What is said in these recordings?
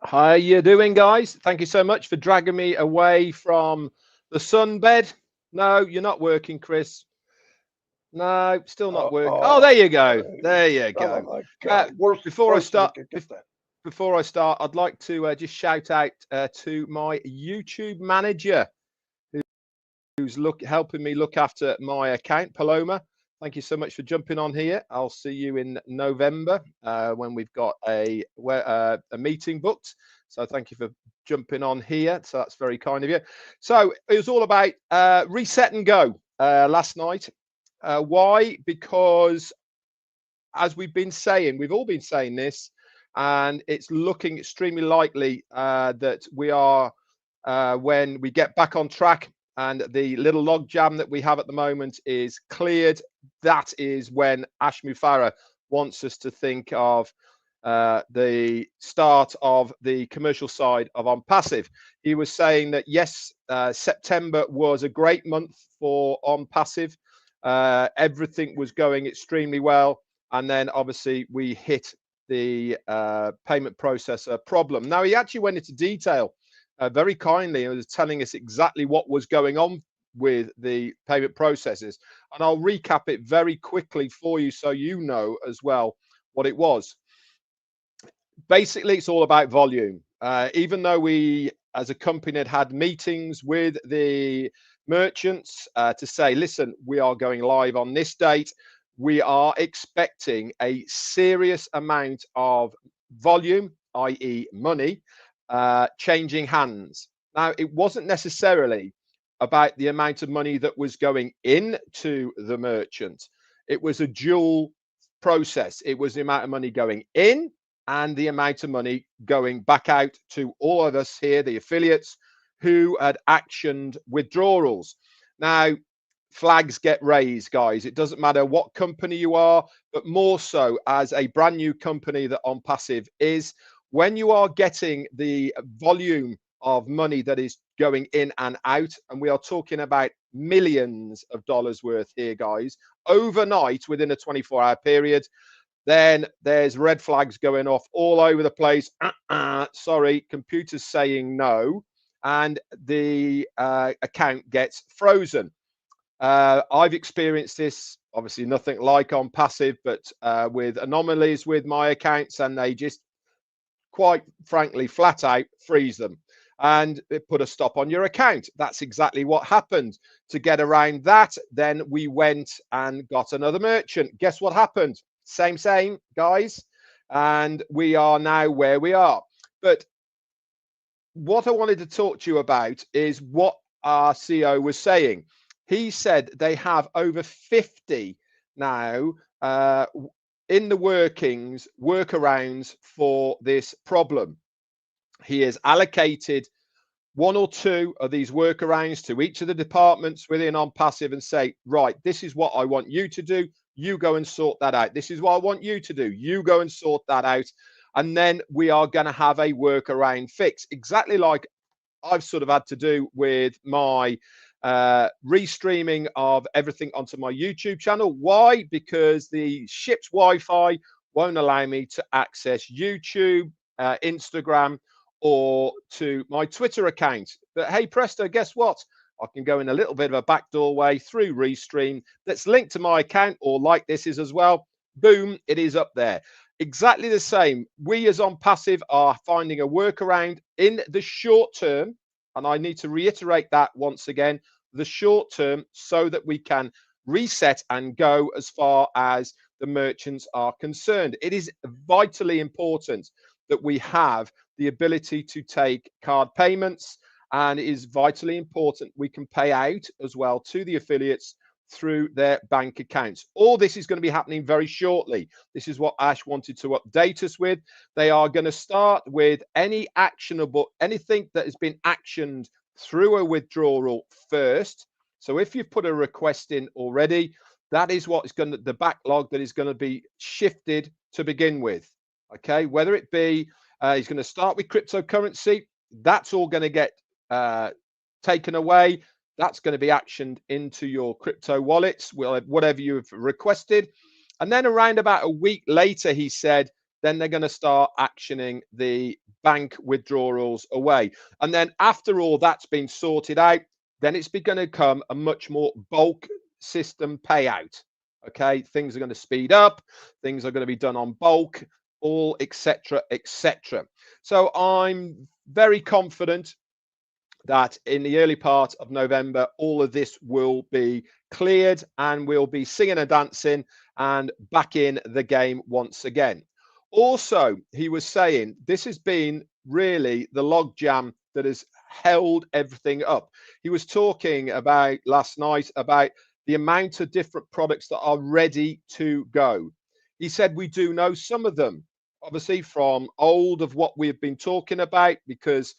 How you doing, guys? Thank you so much for dragging me away from the sunbed. No, you're not working, Chris. No, still not working. Oh, there Oh, you go. man. There you Oh go. my Uh, God. Worst before I person start, that could get that. before I start, I'd like to just shout out to my YouTube manager who's helping me look after my account, Paloma. Thank you so much for jumping on here. I'll see you in November when we've got a meeting booked. So thank you for jumping on here. So that's very kind of you. So it was all about reset and go last night. Why? Because as we've all been saying this, and it's looking extremely likely that we are when we get back on track and the little log jam that we have at the moment is cleared. That is when Ash Mufareh wants us to think of the start of the commercial side of OnPassive. He was saying that yes, September was a great month for OnPassive. Everything was going extremely well, and then obviously we hit the payment processor problem. Now he actually went into detail very kindly and was telling us exactly what was going on with the payment processes, and I'll recap it very quickly for you so you know as well what it was. Basically, it's all about volume. Even though we as a company had meetings with the merchants to say, listen, we are going live on this date, we are expecting a serious amount of volume, i.e. money, changing hands. Now, it wasn't necessarily about the amount of money that was going into the merchant. It was a dual process. It was the amount of money going in and the amount of money going back out to all of us here, the affiliates who had actioned withdrawals. Now, flags get raised, guys. It doesn't matter what company you are, but more so as a brand new company that OnPassive is, when you are getting the volume of money that is going in and out, and we are talking about millions of dollars worth here, guys, overnight within a 24-hour period, then there's red flags going off all over the place. Sorry, computer's saying no, and the account gets frozen. I've experienced this, obviously nothing like OnPassive, but with anomalies with my accounts, and they just quite frankly flat out freeze them and it put a stop on your account. That's exactly what happened. To get around that, then we went and got another merchant. Guess what happened? Same guys, and we are now where we are. But what I wanted to talk to you about is what our CEO was saying. He said they have over 50 now in the workarounds for this problem. He has allocated one or two of these workarounds to each of the departments within OnPassive and say, right, this is what I want you to do. You go and sort that out. This is what I want you to do. You go and sort that out. And then we are going to have a workaround fix, exactly like I've sort of had to do with my restreaming of everything onto my YouTube channel. Why? Because the ship's Wi-Fi won't allow me to access YouTube, Instagram, or to my Twitter account. But hey, presto, guess what? I can go in a little bit of a backdoor way through Restream that's linked to my account, or like this is as well. Boom, it is up there. Exactly the same. We as OnPassive are finding a workaround in the short term, and I need to reiterate that once again, the short term, so that we can reset and go as far as the merchants are concerned. It is vitally important that we have the ability to take card payments, and it is vitally important we can pay out as well to the affiliates through their bank accounts. All this is going to be happening very shortly. This is what Ash wanted to update us with. They are going to start with anything that has been actioned through a withdrawal first. So if you've put a request in already, that is what is going to, the backlog that is going to be shifted to begin with. Okay, whether it be he's going to start with cryptocurrency, that's all going to get taken away. That's going to be actioned into your crypto wallets, whatever you've requested. And then around about a week later, he said then they're going to start actioning the bank withdrawals away. And then after all that's been sorted out, then it's going to become a much more bulk system payout. Okay, things are going to speed up, things are going to be done on bulk, all etc, etc. So I'm very confident that in the early part of November, all of this will be cleared and we'll be singing and dancing and back in the game once again. Also, he was saying this has been really the logjam that has held everything up. He was talking about last night about the amount of different products that are ready to go. He said we do know some of them, obviously from old of what we've been talking about, because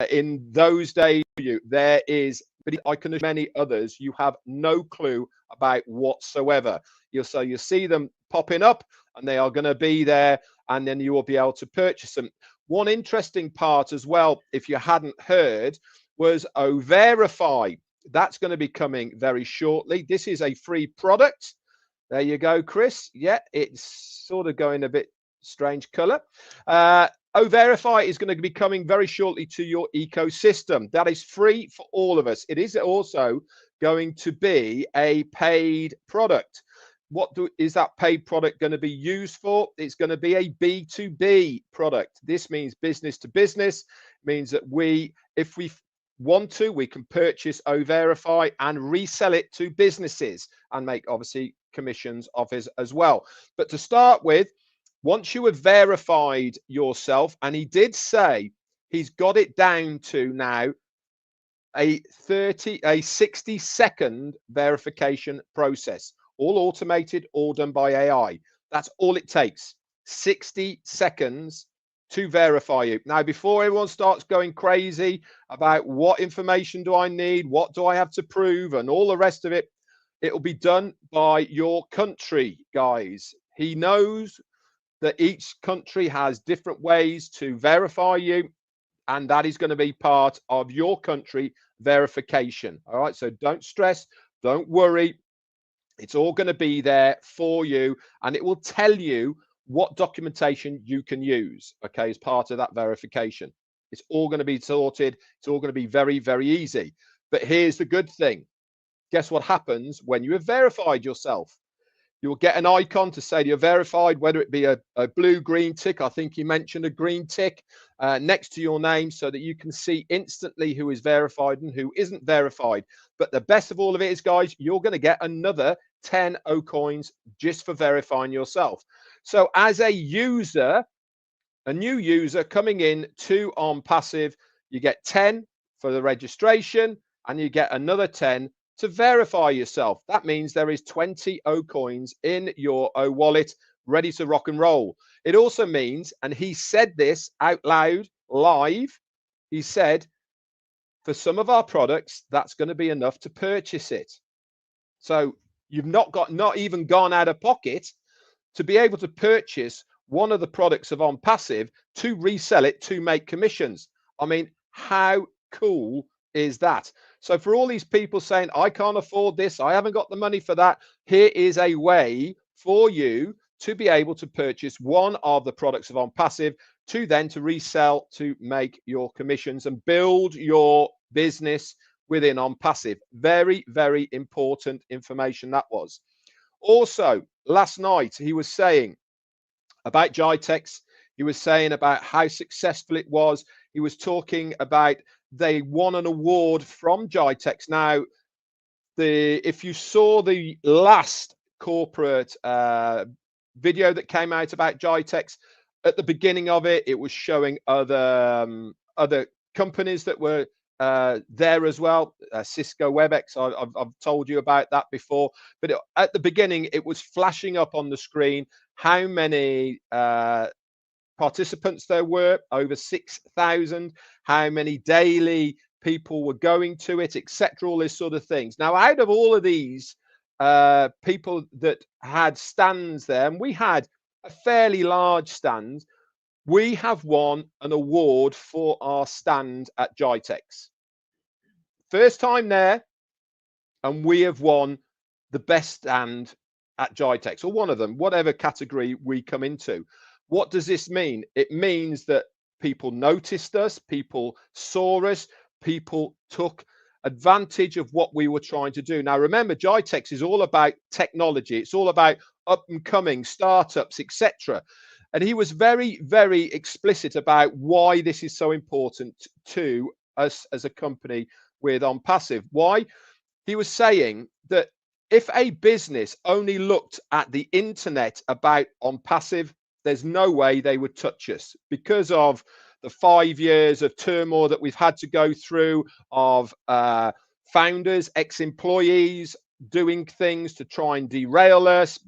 in those days there is, but I can assure many others you have no clue about whatsoever. You'll see them popping up and they are going to be there, and then you will be able to purchase them. One interesting part as well, if you hadn't heard, was Verify. That's going to be coming very shortly. This is a free product. There you go, Chris. Yeah, it's sort of going a bit strange color. Verify is going to be coming very shortly to your ecosystem. That is free for all of us. It is also going to be a paid product. What is that paid product going to be used for? It's going to be a B2B product. This means business to business. It means that if we want to, we can purchase Verify and resell it to businesses and make obviously commissions off it as well. But to start with, once you have verified yourself, and he did say he's got it down to now a 60-second verification process, all automated, all done by AI. That's all it takes, 60 seconds to verify you. Now, before everyone starts going crazy about what information do I need, what do I have to prove, and all the rest of it, it will be done by your country, guys. He knows that each country has different ways to verify you, and that is going to be part of your country verification. All right, so don't stress, don't worry. It's all going to be there for you, and it will tell you what documentation you can use, okay, as part of that verification. It's all going to be sorted. It's all going to be very, very easy. But here's the good thing. Guess what happens when you have verified yourself? You'll get an icon to say you're verified, whether it be a blue, green tick. I think you mentioned a green tick next to your name, so that you can see instantly who is verified and who isn't verified. But the best of all of it is, guys, you're going to get another 10 O coins just for verifying yourself. So as a user, a new user coming in to ONPASSIVE, you get 10 for the registration and you get another 10 to verify yourself. That means there is 20 O coins in your O wallet ready to rock and roll. It also means, and he said this out loud live, he said, for some of our products, that's going to be enough to purchase it. So you've not even gone out of pocket to be able to purchase one of the products of ONPASSIVE to resell it to make commissions. I mean, how cool is that? So for all these people saying, I can't afford this, I haven't got the money for that, here is a way for you to be able to purchase one of the products of ONPASSIVE to then to resell to make your commissions and build your business within ONPASSIVE. Very, very important information that was. Also, last night he was saying about GITEX. He was saying about how successful it was. He was talking about they won an award from GITEX. Now, if you saw the last corporate video that came out about GITEX, at the beginning of it, it was showing other companies that were there as well. Cisco WebEx, I've told you about that before. But at the beginning, it was flashing up on the screen how many participants there were, over 6,000, how many daily people were going to it, etc., all this sort of things. Now, out of all of these people that had stands there, and we had a fairly large stand, we have won an award for our stand at GITEX. First time there, and we have won the best stand at GITEX, or one of them, whatever category we come into. What does this mean? It means that people noticed us, people saw us, people took advantage of what we were trying to do. Now, remember, GITEX is all about technology. It's all about up and coming startups, etc. And he was very, very explicit about why this is so important to us as a company with ONPASSIVE. Why? He was saying that if a business only looked at the internet about ONPASSIVE, there's no way they would touch us, because of the 5 years of turmoil that we've had to go through, of founders, ex-employees doing things to try and derail us,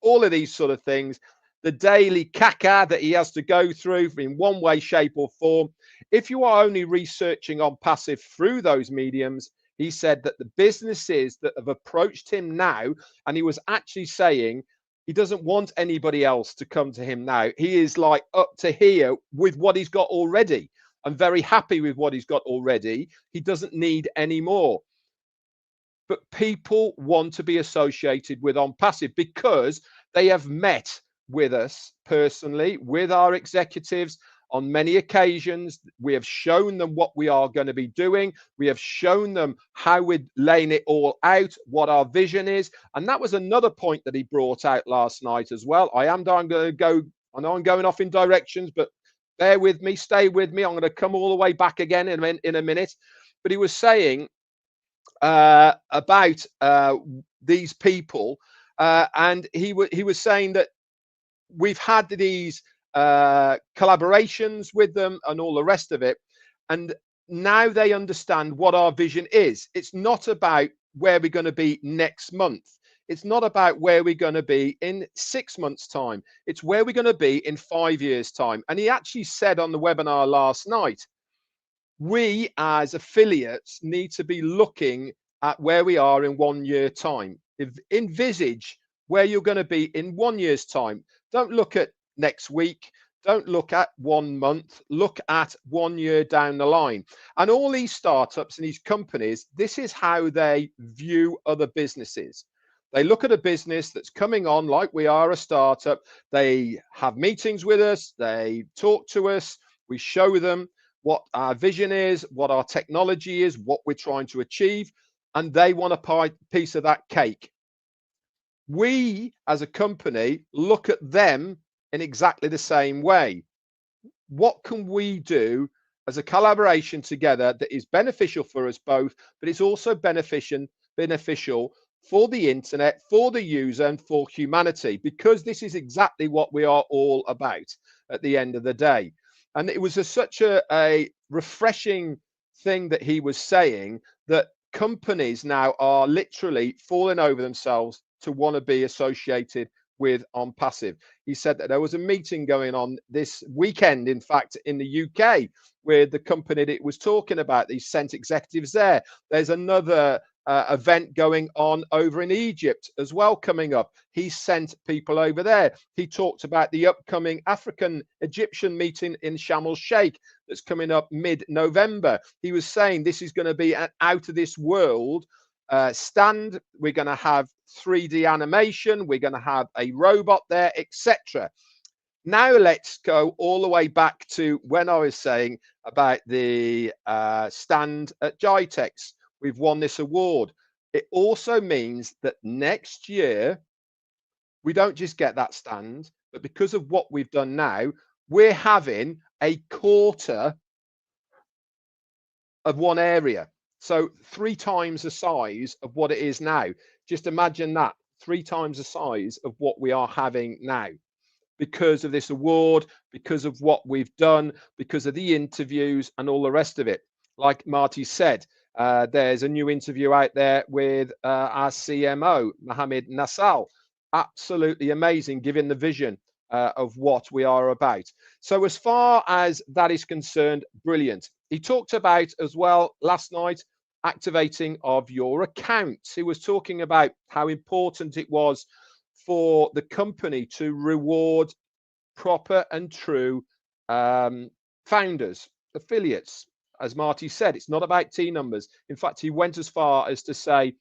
all of these sort of things, the daily caca that he has to go through in one way, shape or form. If you are only researching ONPASSIVE through those mediums, he said that the businesses that have approached him now, and he was actually saying he doesn't want anybody else to come to him now. He is like up to here with what he's got already. I'm very happy with what he's got already. He doesn't need any more. But people want to be associated with ONPASSIVE because they have met with us personally, with our executives on many occasions. We have shown them what we are going to be doing. We have shown them how we're laying it all out, what our vision is. And that was another point that he brought out last night as well. I know I'm going off in directions, but bear with me, stay with me. I'm going to come all the way back again in a minute. But he was saying about these people, and he was saying that we've had these collaborations with them and all the rest of it, and now they understand what our vision is. It's not about where we're going to be next month. It's not about where we're going to be in 6 months' time. It's where we're going to be in 5 years' time. And he actually said on the webinar last night, we as affiliates need to be looking at where we are in 1 year time. Envisage where you're going to be in 1 year's time. Don't look at next week. Don't look at 1 month. Look at 1 year down the line. And all these startups and these companies, this is how they view other businesses. They look at a business that's coming on like we are a startup. They have meetings with us. They talk to us. We show them what our vision is, what our technology is, what we're trying to achieve, and they want a piece of that cake. We, as a company, look at them in exactly the same way. What can we do as a collaboration together that is beneficial for us both, but it's also beneficial for the internet, for the user, and for humanity, because this is exactly what we are all about at the end of the day. And it was such a refreshing thing that he was saying, that companies now are literally falling over themselves to want to be associated with ONPASSIVE. He said that there was a meeting going on this weekend, in fact, in the UK, with the company that it was talking about. He sent executives there. There's another event going on over in Egypt as well coming up. He sent people over there. He talked about the upcoming African Egyptian meeting in Sharm el Sheikh that's coming up mid-November. He was saying this is going to be an out of this world stand. We're going to have 3D animation. We're going to have a robot there, etc. Now let's go all the way back to when I was saying about the stand at GITEX. We've won this award. It also means that next year, we don't just get that stand, but because of what we've done now, we're having a quarter of one area. So 3 times the size of what it is now. Just imagine that, 3 times the size of what we are having now, because of this award, because of what we've done, because of the interviews and all the rest of it. Like Marty said, there's a new interview out there with our CMO, Mohammed Nassal. Absolutely amazing, given the vision of what we are about. So as far as that is concerned, brilliant. He talked about as well last night, activating of your accounts. He was talking about how important it was for the company to reward proper and true founders, affiliates. As Marty said, it's not about T numbers. In fact, he went as far as to say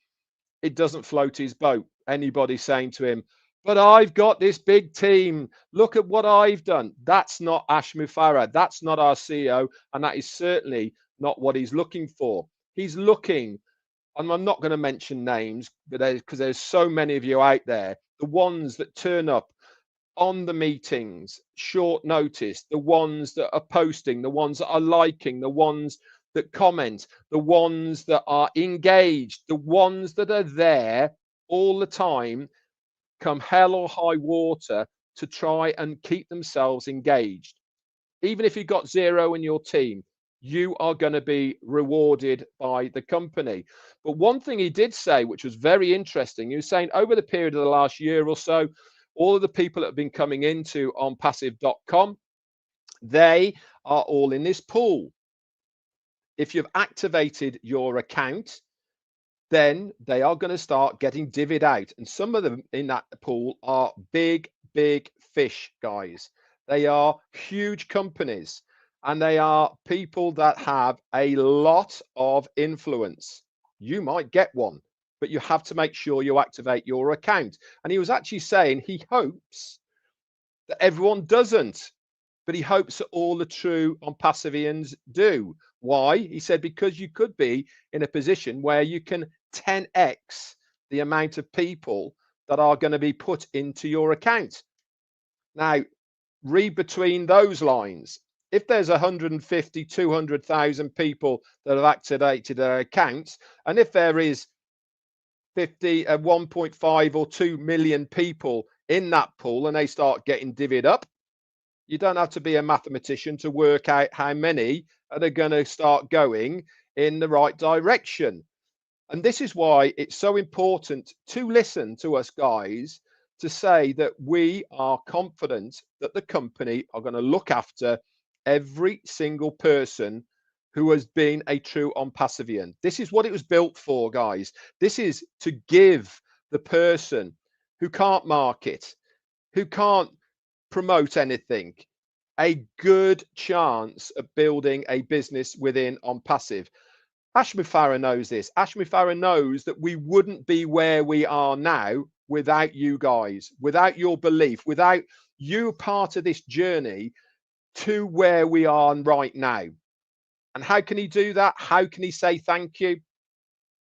it doesn't float his boat. anybody saying to him, but I've got this big team. Look at what I've done. That's not Ashmi Farah. That's not our CEO. And that is certainly not what he's looking for. He's looking, and I'm not going to mention names, but because there's so many of you out there, the ones that turn up on the meetings, short notice, the ones that are posting, the ones that are liking, the ones that comment, the ones that are engaged, the ones that are there all the time, come hell or high water, to try and keep themselves engaged. Even if you've got 0 in your team, you are going to be rewarded by the company. But one thing he did say, which was very interesting, he was saying over the period of the last year or so, all of the people that have been coming into ONPASSIVE.com, they are all in this pool. If you've activated your account, then they are going to start getting divvied out. And some of them in that pool are big, big fish, guys. They are huge companies, and they are people that have a lot of influence. You might get one, but you have to make sure you activate your account. And he was actually saying he hopes that everyone doesn't, but he hopes that all the true ONPASSIVians do. Why? He said, because you could be in a position where you can 10x the amount of people that are going to be put into your account. Now, read between those lines. If there's 150, 200,000 people that have activated their accounts, and if there is 1.5 or 2 million people in that pool and they start getting divvied up, you don't have to be a mathematician to work out how many are going to start going in the right direction. And this is why it's so important to listen to us guys, to say that we are confident that the company are going to look after every single person who has been a true ONPASSIVian. This is what it was built for, guys. This is to give the person who can't market, who can't promote anything, a good chance of building a business within ONPASSIVE. Ashmi Farah knows this. Ashmi Farah knows that we wouldn't be where we are now without you guys, without your belief, without you part of this journey to where we are right now. And how can he do that? How can he say thank you?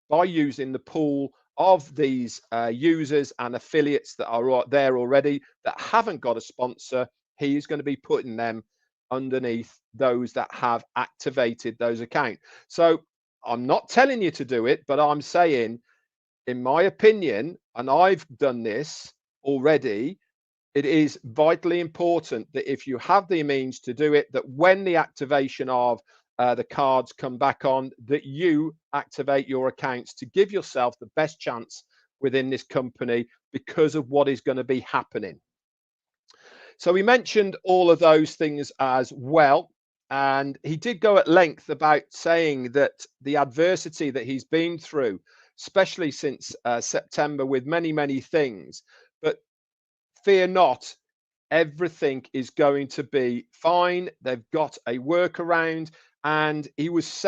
By using the pool of these users and affiliates that are there already that haven't got a sponsor. He's going to be putting them underneath those that have activated those accounts. So I'm not telling you to do it, but I'm saying, in my opinion, and I've done this already, it is vitally important that if you have the means to do it, that when the activation of the cards come back on, that you activate your accounts to give yourself the best chance within this company because of what is going to be happening. So we mentioned all of those things as well. And he did go at length about saying that the adversity that he's been through, especially since September, with many, many things, but fear not, everything is going to be fine. They've got a workaround. And he was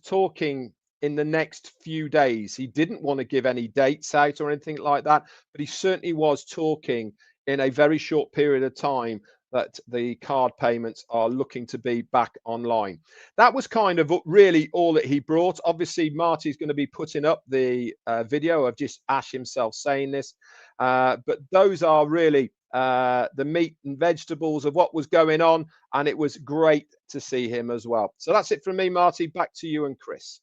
talking in the next few days. He didn't want to give any dates out or anything like that, but he certainly was talking in a very short period of time that the card payments are looking to be back online. That was kind of really all that he brought. Obviously, Marty's going to be putting up the video of just Ash himself saying this, but those are really the meat and vegetables of what was going on, and it was great to see him as well. So that's it from me, Marty. Back to you and Chris.